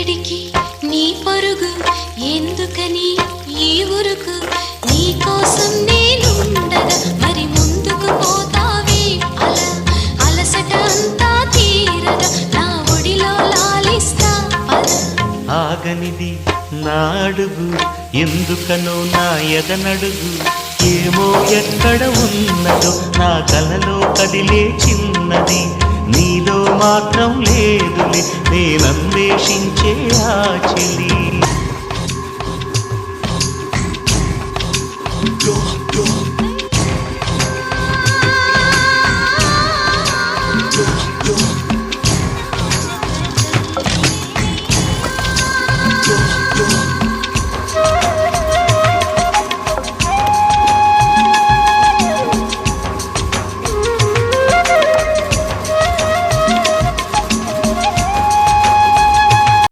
ఎక్కడికి నీ పరుగు ఎందుకని ఈ ఉరుకు నీ కోసం నేనుండగా మరి ముందుకు పోతావే అలా అలసట అంతా తీరగా నా ఒడిలో లాలిస్తా పద ఆగనిది నా అడుగు ఎందుకనో నా ఎదనడుగు ఏమో ఎక్కడ ఉన్నదో నా కలలో కదిలే చిన్నది నీలో మాత్రం లేదులే నేనన్వేషించే ఆ చెలి